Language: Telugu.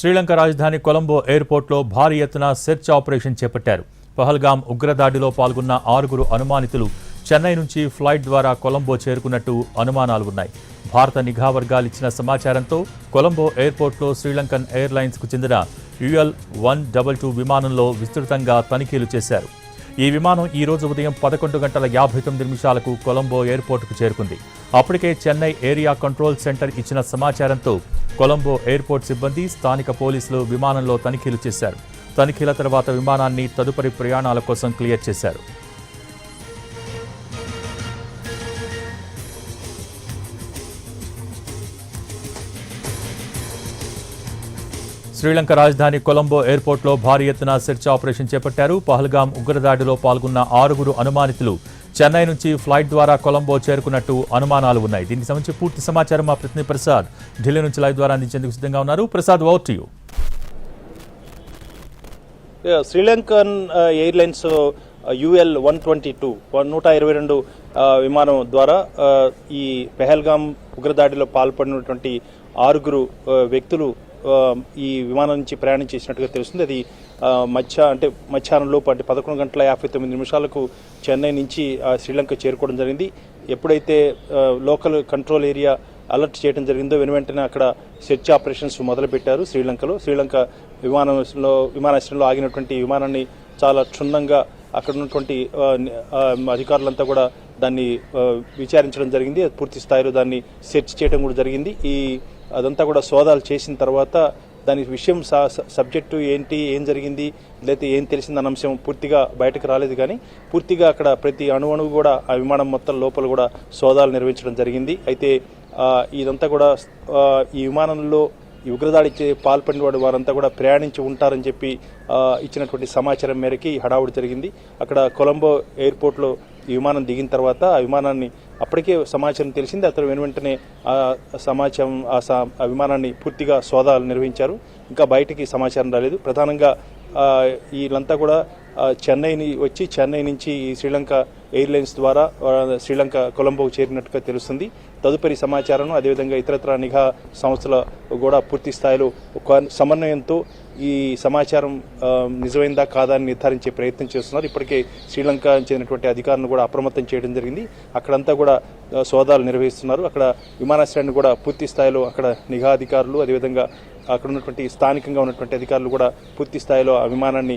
శ్రీలంక రాజధాని కొలంబో ఎయిర్పోర్ట్లో భారీ ఎత్తున సెర్చ్ ఆపరేషన్ చేపట్టారు. పహల్గామ్ ఉగ్రదాడిలో పాల్గొన్న 6 అనుమానితులు చెన్నై నుంచి ఫ్లైట్ ద్వారా కొలంబో చేరుకున్నట్టు అనుమానాలు ఉన్నాయి. భారత నిఘా వర్గాలు ఇచ్చిన సమాచారంతో కొలంబో ఎయిర్పోర్ట్లో శ్రీలంకన్ ఎయిర్లైన్స్కు చెందిన UL-122 విమానంలో విస్తృతంగా తనిఖీలు చేశారు. ఈ విమానం ఈ రోజు ఉదయం 11:59 కొలంబో ఎయిర్పోర్టుకు చేరుకుంది. అప్పటికే చెన్నై ఏరియా కంట్రోల్ సెంటర్ ఇచ్చిన సమాచారంతో కొలంబో ఎయిర్పోర్ట్ సిబ్బంది, స్థానిక పోలీసులు విమానంలో తనిఖీలు చేశారు. తనిఖీల తర్వాత విమానాన్ని తదుపరి ప్రయాణాల కోసం క్లియర్ చేశారు. శ్రీలంక రాజధాని కొలంబో ఎయిర్పోర్ట్లో భారీ ఎత్తున సెర్చ్ ఆపరేషన్ చేపట్టారు. పహల్గామ్ ఉగ్రదాడిలో పాల్గొన్న 6 అనుమానితులు చెన్నై నుంచి ఫ్లైట్ ద్వారా కొలంబో చేరుకున్నట్టు అనుమానాలు ఉన్నాయి. దీనికి సంబంధించి పూర్తి సమాచారం మా ప్రతినిధి ప్రసాద్ ఢిల్లీ నుంచి లైవ్ ద్వారా అందించేందుకు సిద్ధంగా ఉన్నారు. Prasad, over to you. Sri Lankan airlines UL-122 122 విమానం ద్వారా ఈ పెహల్గామ్ ఉగ్రదాడిలో పాల్పడినటువంటి 6 వ్యక్తులు ఈ విమానం నుంచి ప్రయాణం చేసినట్టుగా తెలుస్తుంది. అది మధ్యాహ్నంలోపు అంటే 11:59 చెన్నై నుంచి శ్రీలంక చేరుకోవడం జరిగింది. ఎప్పుడైతే లోకల్ కంట్రోల్ ఏరియా అలర్ట్ చేయడం జరిగిందో వెనువెంటనే అక్కడ సెర్చ్ ఆపరేషన్స్ మొదలుపెట్టారు. శ్రీలంక విమానాశ్రయంలో ఆగినటువంటి విమానాన్ని చాలా క్షుణ్ణంగా అక్కడ ఉన్నటువంటి అధికారులంతా కూడా దాన్ని విచారించడం జరిగింది. పూర్తి స్థాయిలో దాన్ని సెర్చ్ చేయడం కూడా జరిగింది. అదంతా కూడా సోదాలు చేసిన తర్వాత దాని విషయం సబ్జెక్టు ఏంటి, ఏం జరిగింది, లేకపోతే ఏం తెలిసిందన్న అంశం పూర్తిగా బయటకు రాలేదు. కానీ పూర్తిగా అక్కడ ప్రతి అణువు కూడా ఆ విమానం మొత్తం లోపల కూడా సోదాలు నిర్వహించడం జరిగింది. అయితే ఇదంతా కూడా ఈ విమానంలో ఈ ఉగ్రదాడికి పాల్పడిన వారంతా కూడా ప్రయాణించి ఉంటారని చెప్పి ఇచ్చినటువంటి సమాచారం మేరకి హడావుడి జరిగింది. అక్కడ కొలంబో ఎయిర్పోర్ట్లో ఈ విమానం దిగిన తర్వాత ఆ విమానాన్ని అప్పటికే సమాచారం తెలిసింది. అతను వెనువెంటనే ఆ విమానాన్ని పూర్తిగా సోదాలు నిర్వహించారు. ఇంకా బయటికి సమాచారం రాలేదు. ప్రధానంగా వీళ్ళంతా కూడా చెన్నై నుంచి శ్రీలంక ఎయిర్లైన్స్ ద్వారా శ్రీలంక కొలంబోకు చేరినట్టుగా తెలుస్తుంది. తదుపరి సమాచారం అదేవిధంగా ఇతరత్ర నిఘా సంస్థల కూడా పూర్తి స్థాయిలో సమన్వయంతో ఈ సమాచారం నిజమైందా కాదా అని నిర్ధారించే ప్రయత్నం చేస్తున్నారు. ఇప్పటికే శ్రీలంక చెందినటువంటి అధికారులను కూడా అప్రమత్తం చేయడం జరిగింది. అక్కడంతా కూడా సోదాలు నిర్వహిస్తున్నారు. అక్కడ విమానాశ్రయాన్ని కూడా పూర్తి స్థాయిలో అక్కడ నిఘా అధికారులు అదేవిధంగా అక్కడ ఉన్నటువంటి స్థానికంగా ఉన్నటువంటి అధికారులు కూడా పూర్తి స్థాయిలో ఆ విమానాన్ని